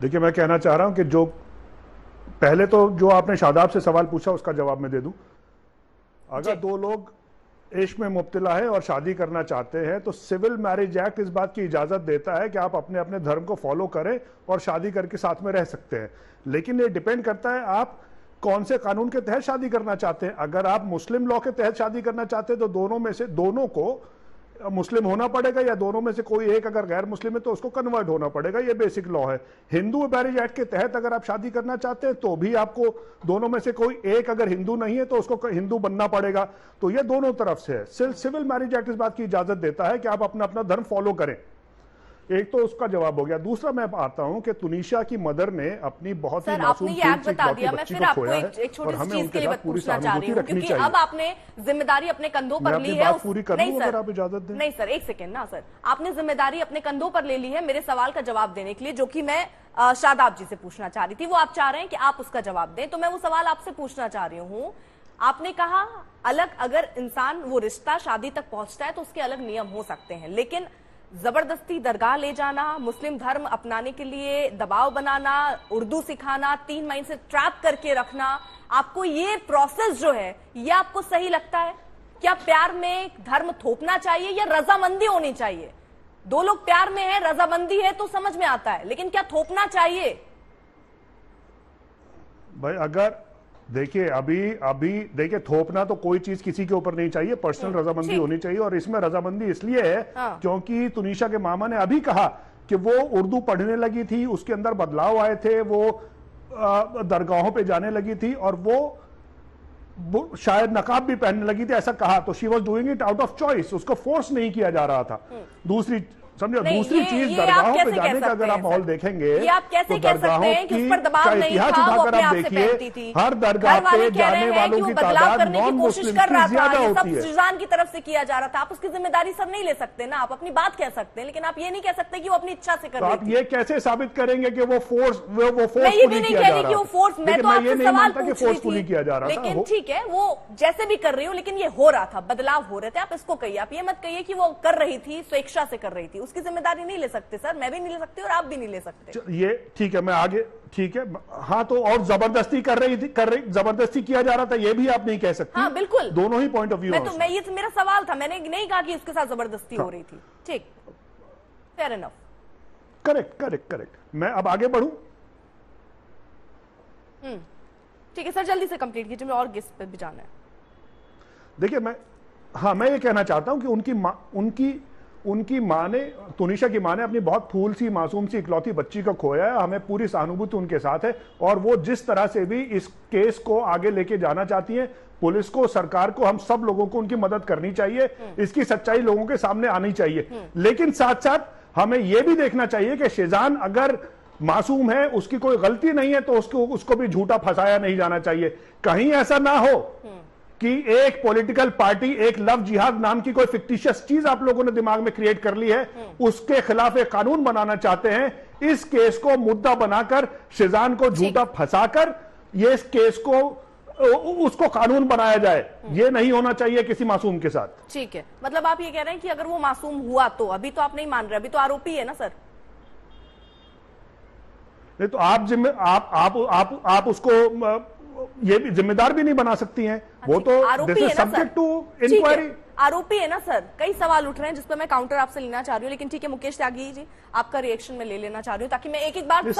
देखिए, मैं कहना चाह रहा हूं कि जो पहले तो जो आपने शादाब से सवाल पूछा उसका जवाब मैं दे दूं। अगर दो लोग इश्क में मुब्तला है और शादी करना चाहते हैं तो सिविल मैरिज एक्ट इस बात की इजाजत देता है कि आप अपने अपने धर्म को फॉलो करें और शादी करके साथ में रह सकते हैं। लेकिन ये डिपेंड करता है आप कौन से कानून के तहत शादी करना चाहते हैं। अगर आप मुस्लिम लॉ के तहत शादी करना चाहते हैं तो दोनों में से दोनों को मुस्लिम होना पड़ेगा, या दोनों में से कोई एक अगर गैर मुस्लिम है तो उसको कन्वर्ट होना पड़ेगा। ये बेसिक लॉ है। हिंदू मैरिज एक्ट के तहत अगर आप शादी करना चाहते हैं तो भी आपको दोनों में से कोई एक अगर हिंदू नहीं है तो उसको हिंदू बनना पड़ेगा। तो ये दोनों तरफ से है। सिविल मैरिज एक्ट इस बात की इजाजत देता है कि आप अपना अपना धर्म फॉलो करें। एक तो उसका जवाब हो गया। दूसरा मैं आता हूं कि तुनिशा की मदर ने अपनी बहुत ही मासूम आपने ये एक्ट बता दिया, मैं फिर आपको एक छोटी सी चीज के लिए पूछना चाह रही हूँ, क्योंकि अब आपने जिम्मेदारी अपने कंधों पर ली है। पूरी कर लूं अगर आप इजाजत दें। नहीं सर, एक सेकेंड ना सर, आपने जिम्मेदारी अपने कंधों पर ले ली है मेरे सवाल का जवाब देने के लिए, जो कि मैं शादाब जी से पूछना चाह रही थी। वो आप चाह रहे हैं कि आप उसका जवाब दें, तो मैं वो सवाल आपसे पूछना चाह रही हूँ। आपने कहा अलग, अगर इंसान वो रिश्ता शादी तक पहुंचता है तो उसके अलग नियम हो सकते हैं, लेकिन जबरदस्ती दरगाह ले जाना, मुस्लिम धर्म अपनाने के लिए दबाव बनाना, उर्दू सिखाना, 3 महीने से ट्रैप करके रखना, आपको ये प्रोसेस जो है ये आपको सही लगता है? क्या प्यार में धर्म थोपना चाहिए या रजामंदी होनी चाहिए? दो लोग प्यार में है, रजामंदी है तो समझ में आता है, लेकिन क्या थोपना चाहिए? भाई अगर देखिए अभी देखिए, थोपना तो कोई चीज किसी के ऊपर नहीं चाहिए, पर्सनल रजामंदी होनी चाहिए। और इसमें रजामंदी इसलिए है क्योंकि तुनिशा के मामा ने अभी कहा कि वो उर्दू पढ़ने लगी थी, उसके अंदर बदलाव आए थे, वो दरगाहों पे जाने लगी थी और वो शायद नकाब भी पहनने लगी थी, ऐसा कहा। तो she was doing it out of choice, उसको फोर्स नहीं किया जा रहा था। दूसरी समझो, दूसरी चीज दरगाहों पे जाने का अगर आप माहौल देखेंगे तो दरगाहों की इतिहास उठाकर आप देखिए, हर दरगाह पे जाने वालों की तादाद नॉन मुस्लिम की ज्यादा होती है। सुजान की तरफ से किया जा रहा था। आप उसकी जिम्मेदारी सर नहीं ले सकते ना, आप अपनी बात कह सकते हैं, लेकिन आप ये नहीं कह सकते कि वो अपनी इच्छा से कर रही थी। आप ये कैसे साबित करेंगे कि वो फोर्स मैं ये भी नहीं कह रही कि वो फोर्स, मैं तो आपसे सवाल पूछ रही किया जा रहा था। लेकिन ठीक है, वो जैसे भी कर रही हो, लेकिन ये हो रहा था, बदलाव हो रहे थे। आप इसको कहिए, आप ये मत कहिए कि वो कर रही थी स्वेच्छा से कर रही थी। उसकी जिम्मेदारी नहीं ले सकते सर, मैं भी नहीं ले सकती और आप भी नहीं ले सकते। ये ठीक है, मैं आगे ठीक है। हाँ, तो और जबरदस्ती कर रही जबरदस्ती किया जा रहा था, ये भी आप नहीं कह सकते। हाँ बिल्कुल, दोनों ही पॉइंट ऑफ व्यू। मैं ये मेरा सवाल था, मैंने नहीं कहा कि उसके साथ जबरदस्ती हो रही थी। ठीक, फेयर इनफ, करेक्ट। मैं अब आगे बढ़ूं? ठीक है सर, जल्दी से कंप्लीट कीजिए, मैं और गेस्ट पे भी जाना है। देखिए, मैं ये कहना चाहता हूं कि उनकी मां ने, तुनिशा की मां ने अपनी बहुत फूल सी मासूम सी इकलौती बच्ची को खोया है। हमें पूरी सहानुभूति उनके साथ है और वो जिस तरह से भी इस केस को आगे लेके जाना चाहती है, पुलिस को, सरकार को, हम सब लोगों को उनकी मदद करनी चाहिए। इसकी सच्चाई लोगों के सामने आनी चाहिए। लेकिन साथ साथ हमें यह भी देखना चाहिए कि शेजान अगर मासूम है, उसकी कोई गलती नहीं है, तो उसको भी झूठा फंसाया नहीं जाना चाहिए। कहीं ऐसा ना हो कि एक पॉलिटिकल पार्टी, एक लव जिहाद नाम की कोई फिक्टिशियस चीज आप लोगों ने दिमाग में क्रिएट कर ली है, उसके खिलाफ एक कानून बनाना चाहते हैं। इस केस को मुद्दा बनाकर शेजान को झूठा फंसाकर ये इस केस को उसको कानून बनाया जाए। ये नहीं होना चाहिए किसी मासूम के साथ। ठीक है, मतलब आप ये कह रहे हैं कि अगर वो मासूम हुआ तो, अभी तो आप नहीं मान रहे, अभी तो आरोपी है ना सर? नहीं तो आप उसको ये भी जिम्मेदार भी नहीं बना सकती हैं। वो तो आरोपी है ना सब्जेक्ट टू इंक्वायरी। आरोपी है ना सर? कई सवाल उठ रहे हैं जिस पर मैं काउंटर आपसे लेना चाह रही हूँ, लेकिन ठीक है मुकेश त्यागी जी, आपका रिएक्शन में ले लेना चाह रही हूँ ताकि मैं एक बार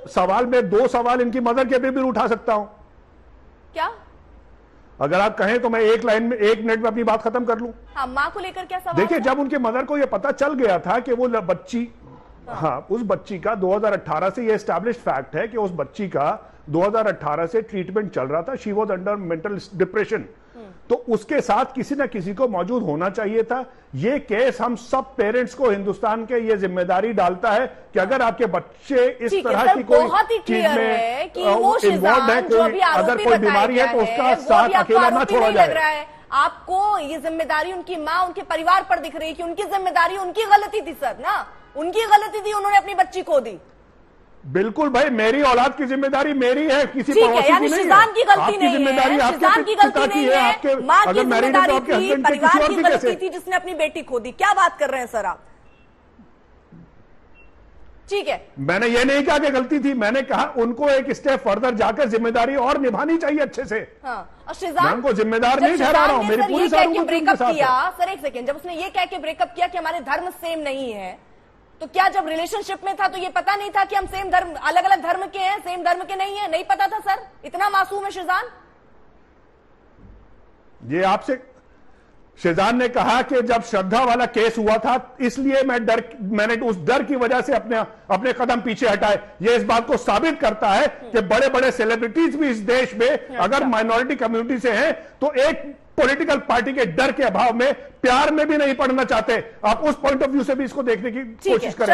सवाल में 2 सवाल इनकी मदर के भी उठा सकता हूं। क्या? अगर आप कहें तो मैं एक लाइन में 1 मिनट में अपनी बात खत्म कर लूं। हाँ, माँ को लेकर क्या सवाल? देखिए, जब उनके मदर को यह पता चल गया था कि वो बच्ची, हाँ, उस बच्ची का 2018 से यह एस्टैब्लिश्ड फैक्ट है कि उस बच्ची का 2018 से ट्रीटमेंट चल रहा था। She was under mental depression. तो उसके साथ किसी ना किसी को मौजूद होना चाहिए था। ये केस हम सब पेरेंट्स को हिंदुस्तान के ये जिम्मेदारी डालता है कि अगर आपके बच्चे इस तरह की कोई चीज में इन्वॉल्व है, कोई अगर कोई बीमारी है तो उसका साथ अकेला ना छोड़ा जाए। आपको ये जिम्मेदारी उनकी माँ, उनके परिवार पर दिख रही है कि उनकी जिम्मेदारी, उनकी गलती थी सर ना, उनकी गलती थी, उन्होंने अपनी बच्ची खो दी। बिल्कुल भाई, मेरी औलाद की जिम्मेदारी मेरी है, किसी पड़ोसी की नहीं है। शिजान की गलती नहीं है, जिम्मेदारी शिजान की गलती नहीं है, आपके, माँ की अगर जिम्मेदारी तो थी, परिवार की गलती थी जिसने अपनी बेटी खो दी। क्या बात कर रहे हैं सर आप? ठीक है, मैंने ये नहीं कहा कि गलती थी, मैंने कहा उनको एक स्टेप फर्दर जाकर जिम्मेदारी और निभानी चाहिए अच्छे से। हाँ। और शिजान, मैं उनको जिम्मेदार नहीं ठहरा रहा हूं, मेरी पूरी सहानुभूति उनके साथ है। किया सर, एक सेकेंड, जब उसने ये कह के ब्रेकअप किया कि हमारे धर्म सेम नहीं है, तो क्या जब रिलेशनशिप में था तो ये पता नहीं था कि हम सेम धर्म, अलग अलग धर्म के हैं, सेम धर्म के नहीं है? नहीं पता था सर? इतना मासूम है शिजान? ये आपसे शेजान ने कहा कि जब श्रद्धा वाला केस हुआ था इसलिए मैंने उस डर की वजह से अपने कदम पीछे हटाए। ये इस बात को साबित करता है कि बड़े बड़े सेलिब्रिटीज भी इस देश में अगर माइनॉरिटी कम्युनिटी से हैं तो एक पॉलिटिकल पार्टी के डर के अभाव में प्यार में भी नहीं पड़ना चाहते। आप उस पॉइंट ऑफ व्यू से भी इसको देखने की कोशिश करें।